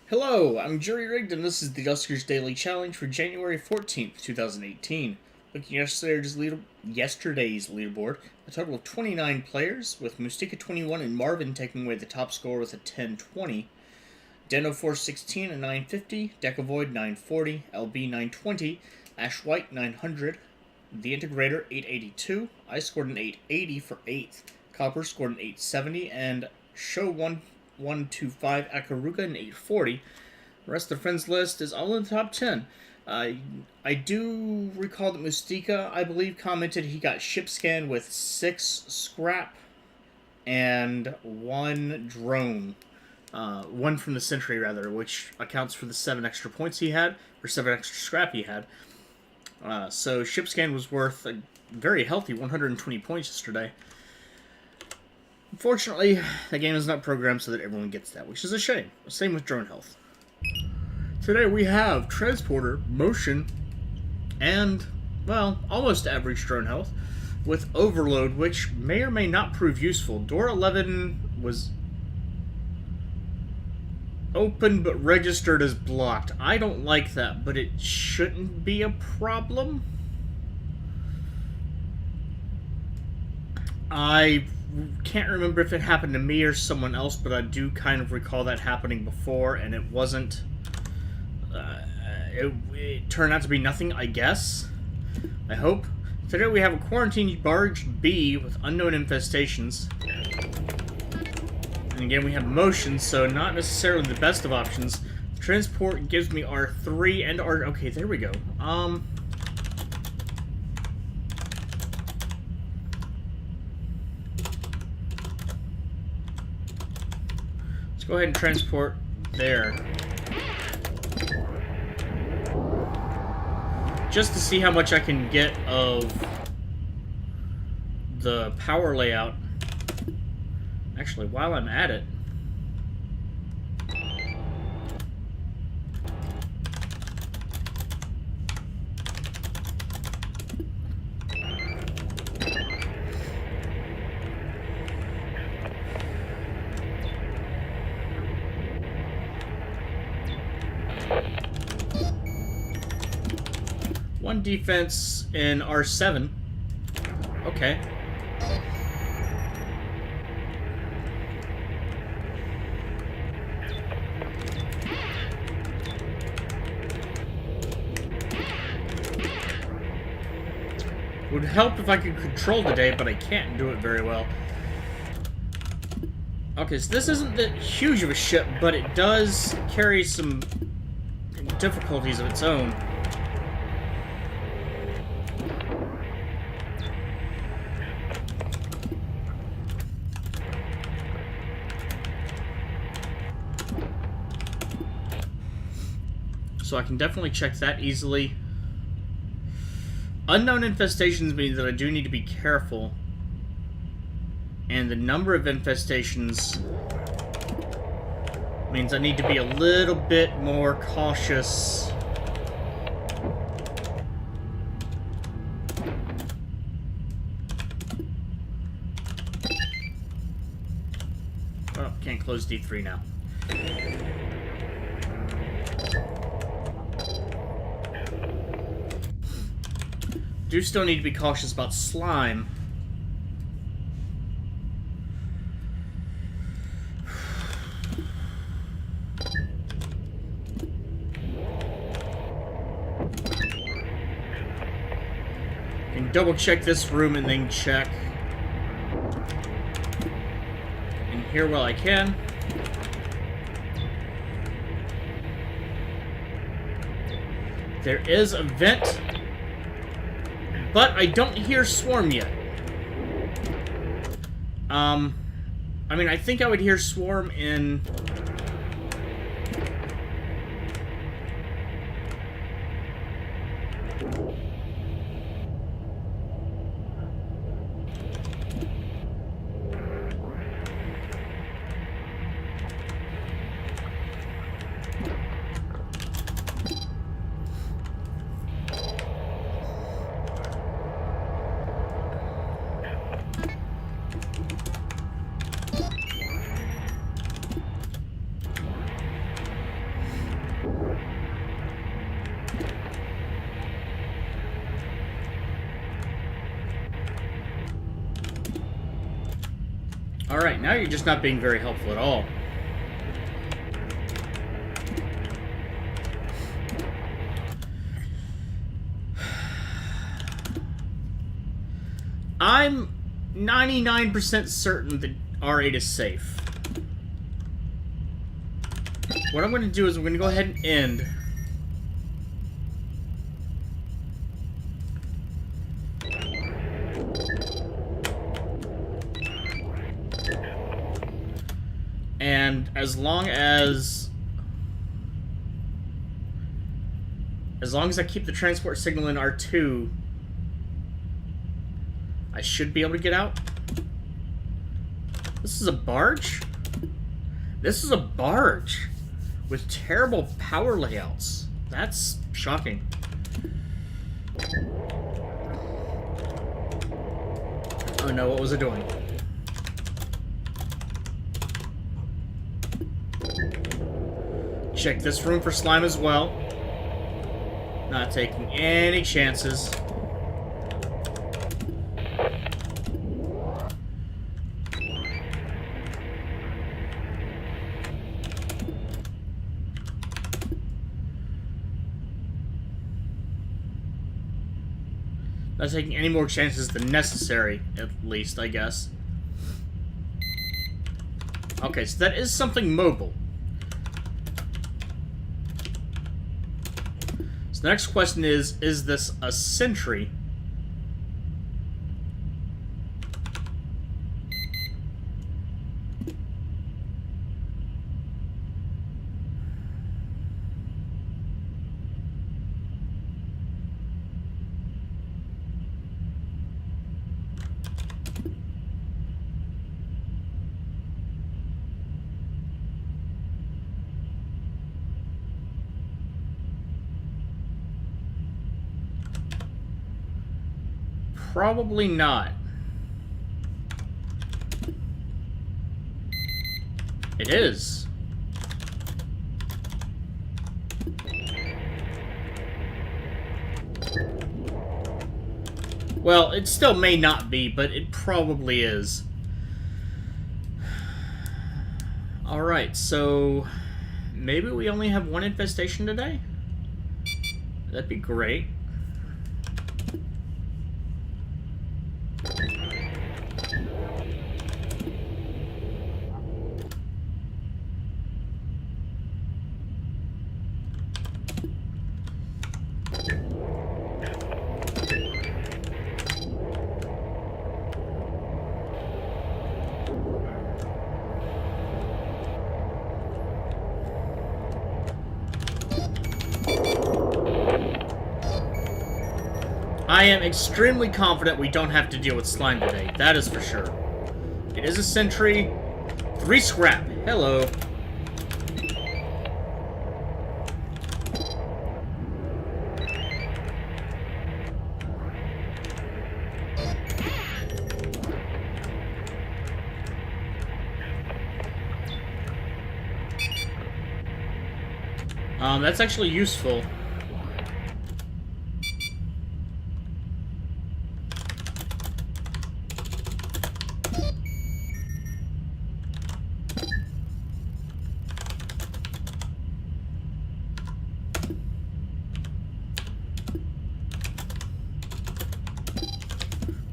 Hello, I'm Jerry Rigged, and this is the Duskers Daily Challenge for January 14th, 2018. Looking at yesterday's leaderboard, a total of 29 players, with Mustika 21 and Marvin taking away the top score with a 1020, Deno 416 and 950, Decavoid 940, LB 920, Ash White 900, The Integrator 882, I scored an 880 for 8th, Copper scored an 870, and Show 125 Akaruga an 840. The rest of the friends list is all in the top 10. I do recall that Mustika, I believe, commented he got ship scan with 6 scrap and 1 drone. 1 from the Sentry, rather, which accounts for the 7 extra points he had, or 7 extra scrap he had. So ship scan was worth a very healthy 120 points yesterday. Unfortunately, the game is not programmed so that everyone gets that, which is a shame. Same with drone health. Today we have Transporter, Motion, and, well, almost average drone health, with Overload, which may or may not prove useful. Door 11 was open but registered as blocked. I don't like that, but it shouldn't be a problem. I can't remember if it happened to me or someone else, but I do kind of recall that happening before, and it wasn't... it turned out to be nothing, I guess. I hope. Today we have a quarantined Barge B with unknown infestations. And again, we have Motion, so not necessarily the best of options. Transport gives me R3 and R... Okay, there we go. Let's go ahead and transport there. Just to see how much I can get of the power layout. Actually, while I'm at it, one defense in R7. Okay. Would help if I could control today, but I can't do it very well. Okay, so this isn't that huge of a ship, but it does carry some difficulties of its own. So I can definitely check that easily. Unknown infestations means that I do need to be careful. And the number of infestations means I need to be a little bit more cautious. Oh, can't close D3 now. Do still need to be cautious about slime. Can double check this room and then check in here while I can. There is a vent, but I don't hear Swarm yet. I mean, I think I would hear Swarm in... Alright, now you're just not being very helpful at all. I'm 99% certain that R8 is safe. What I'm going to do is I'm going to go ahead and end. And as long as I keep the transport signal in R2, I should be able to get out. This is a barge? This is a barge with terrible power layouts. That's shocking. Oh no, what was it doing? Check this room for slime as well. Not taking any chances. Not taking any more chances than necessary, at least, I guess. Okay, so that is something mobile. So the next question is this a sentry? Probably not. It is. Well, it still may not be, but it probably is. Alright, so maybe we only have one infestation today? That'd be great. I am extremely confident we don't have to deal with slime today. That is for sure. It is a sentry. 3 scrap. Hello. That's actually useful.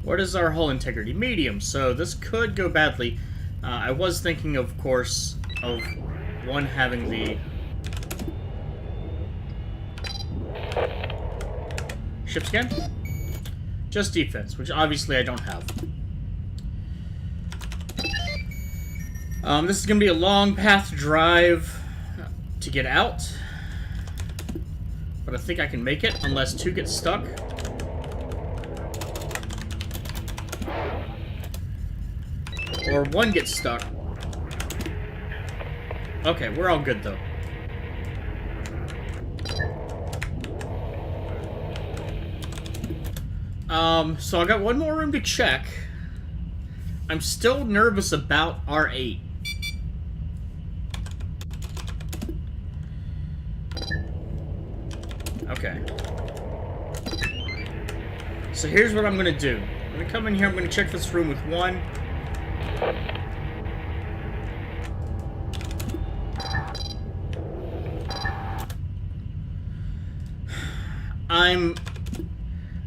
What is our hull integrity? Medium, so this could go badly. I was thinking, of course, of one having the ship scan? Just defense, which obviously I don't have. This is going to be a long path to drive to get out. But I think I can make it, unless 2 get stuck. Or 1 gets stuck. Okay, we're all good, though. So I got 1 more room to check. I'm still nervous about R8. Okay. So here's what I'm gonna do. I'm gonna come in here, I'm gonna check this room with 1. I'm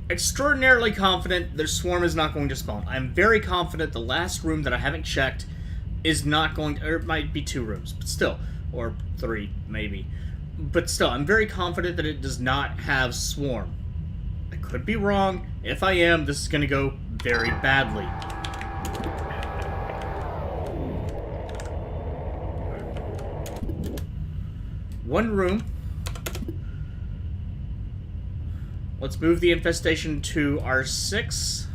extraordinarily confident their swarm is not going to spawn. I'm very confident the last room that I haven't checked is not going to, or it might be 2 rooms, but still, or 3, maybe. But still, I'm very confident that it does not have swarm. I could be wrong. If I am, this is going to go very badly. One room. Let's move the infestation to R6.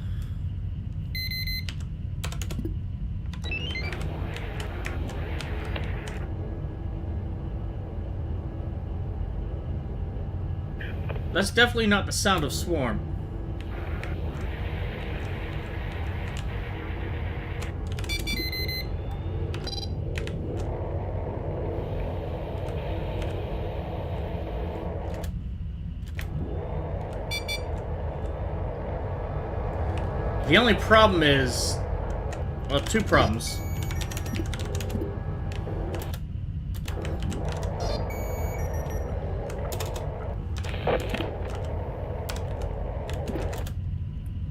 That's definitely not the sound of swarm. The only problem is, well, 2 problems.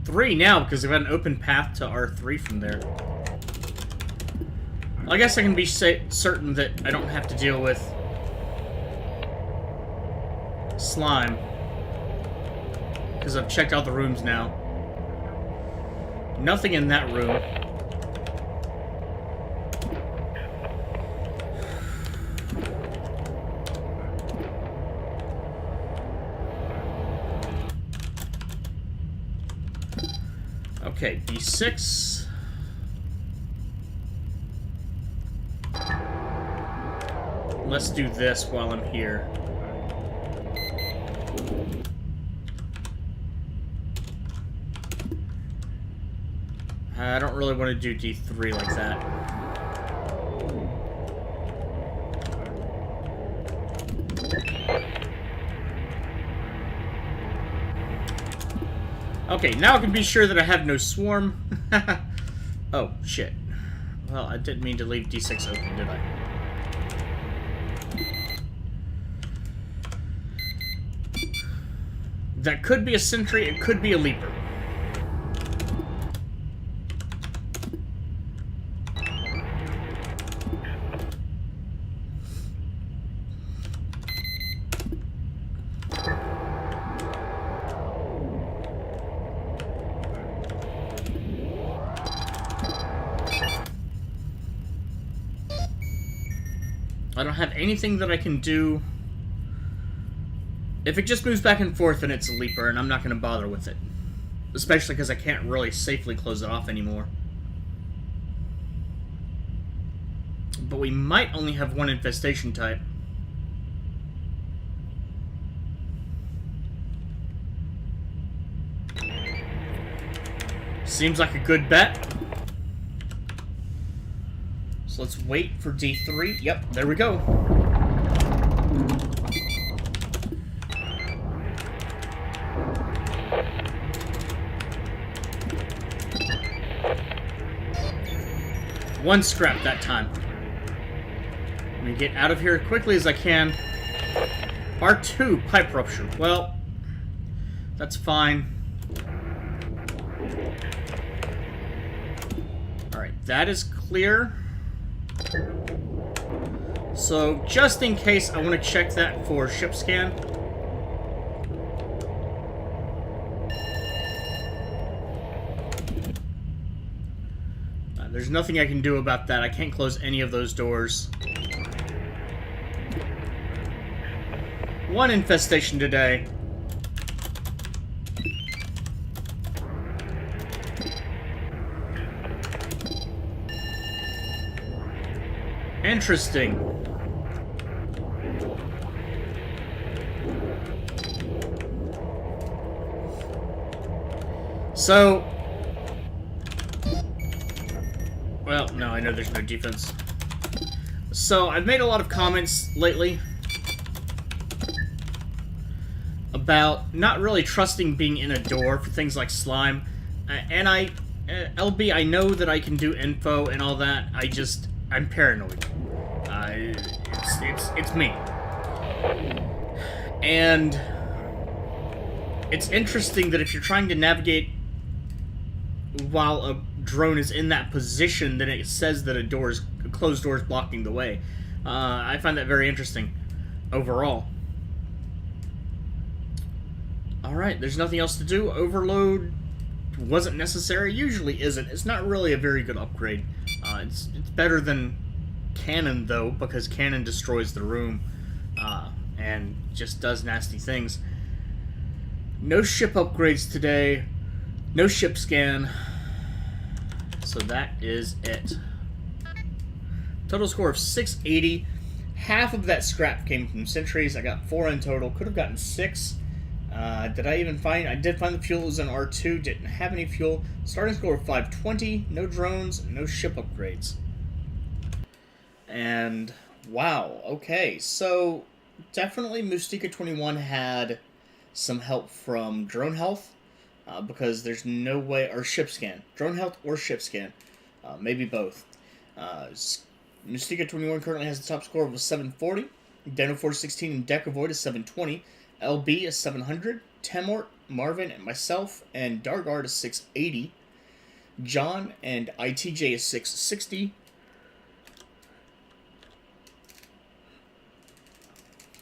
Three now, because I've got an open path to R3 from there. I guess I can be certain that I don't have to deal with slime, because I've checked out the rooms now. Nothing in that room. Okay, B6. Let's do this while I'm here. I don't really want to do D3 like that. Okay, now I can be sure that I have no swarm. Oh, shit. Well, I didn't mean to leave D6 open, did I? That could be a sentry, it could be a leaper. I don't have anything that I can do. If it just moves back and forth, then it's a leaper, and I'm not going to bother with it. Especially because I can't really safely close it off anymore. But we might only have one infestation type. Seems like a good bet. So let's wait for D3. Yep, there we go. One scrap that time. Let me get out of here as quickly as I can. R2, pipe rupture. Well, that's fine. Alright, that is clear. So, just in case, I want to check that for ship scan. There's nothing I can do about that. I can't close any of those doors. One infestation today. Interesting. So... well, no, I know there's no defense. So, I've made a lot of comments lately about not really trusting being in a door for things like slime. And LB, I know that I can do info and all that, I'm paranoid. It's me. And It's interesting that if you're trying to navigate while a drone is in that position, then it says that a closed door is blocking the way. I find that very interesting overall. Alright, there's nothing else to do. Overload wasn't necessary. Usually isn't. It's not really a very good upgrade. It's better than Cannon, though, because Cannon destroys the room and just does nasty things. No ship upgrades today. No ship scan. So that is it. Total score of 680. Half of that scrap came from sentries. I got 4 in total. Could have gotten 6. Did I even find... I did find the fuel was in R2. Didn't have any fuel. Starting score of 520. No drones. No ship upgrades. And... wow. Okay. So, definitely Mustika 21 had some help from drone health. Because there's no way... or ship scan. Drone health or ship scan. Maybe both. Mustika 21 currently has the top score of a 740. Deno 416 and Deck Avoid is 720. LB is 700. Temort, Marvin, and myself, and Dargard is 680. John and ITJ is 660.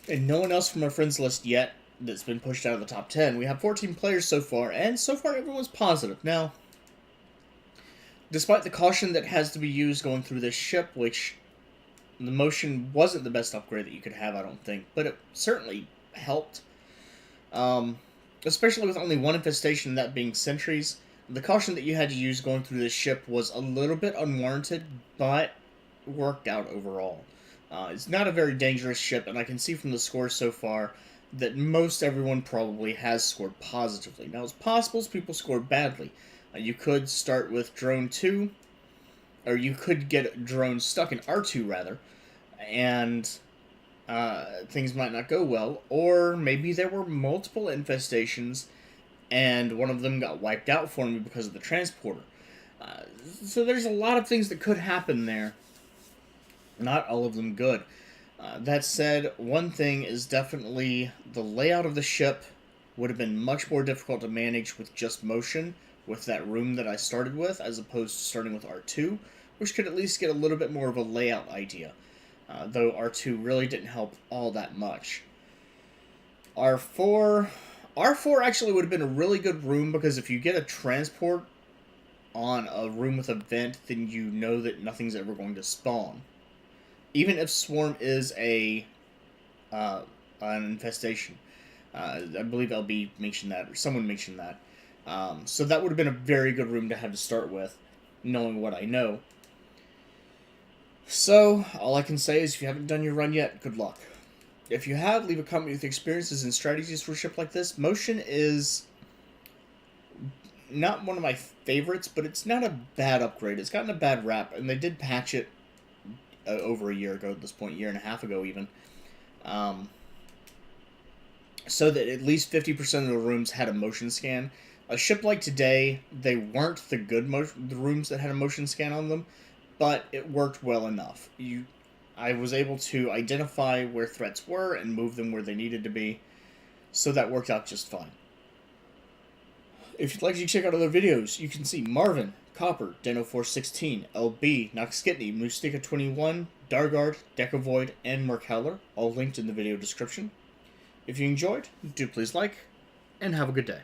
And no one else from our friends list yet that's been pushed out of the top 10. We have 14 players so far, and so far everyone's positive. Now, despite the caution that has to be used going through this ship, which the motion wasn't the best upgrade that you could have, I don't think, but it certainly helped. Especially with only one infestation, that being sentries. The caution that you had to use going through this ship was a little bit unwarranted, but worked out overall. It's not a very dangerous ship, and I can see from the scores so far that most everyone probably has scored positively. Now, it's possible people scored badly. You could start with Drone 2, or you could get Drone stuck in R2, rather, and things might not go well, or maybe there were multiple infestations, and one of them got wiped out for me because of the transporter. So there's a lot of things that could happen there. Not all of them good. That said, one thing is definitely the layout of the ship would have been much more difficult to manage with just motion, with that room that I started with, as opposed to starting with R2, which could at least get a little bit more of a layout idea. Though R2 really didn't help all that much. R4 actually would have been a really good room, because if you get a transport on a room with a vent, then you know that nothing's ever going to spawn. Even if Swarm is an infestation. I believe LB mentioned that, or someone mentioned that. So that would have been a very good room to have to start with, knowing what I know. So, all I can say is, if you haven't done your run yet, good luck. If you have, leave a comment with experiences and strategies for a ship like this. Motion is not one of my favorites, but it's not a bad upgrade. It's gotten a bad rap, and they did patch it over a year ago at this point, a year and a half ago even. So that at least 50% of the rooms had a motion scan. A ship like today, they weren't the good the rooms that had a motion scan on them, but it worked well enough. I was able to identify where threats were and move them where they needed to be, so that worked out just fine. If you'd like to check out other videos, you can see Marvin, Copper, Deno 416, LB, Noxkitney, Mustika 21, Dargard, Decavoid, and Mark Howler, all linked in the video description. If you enjoyed, do please like, and have a good day.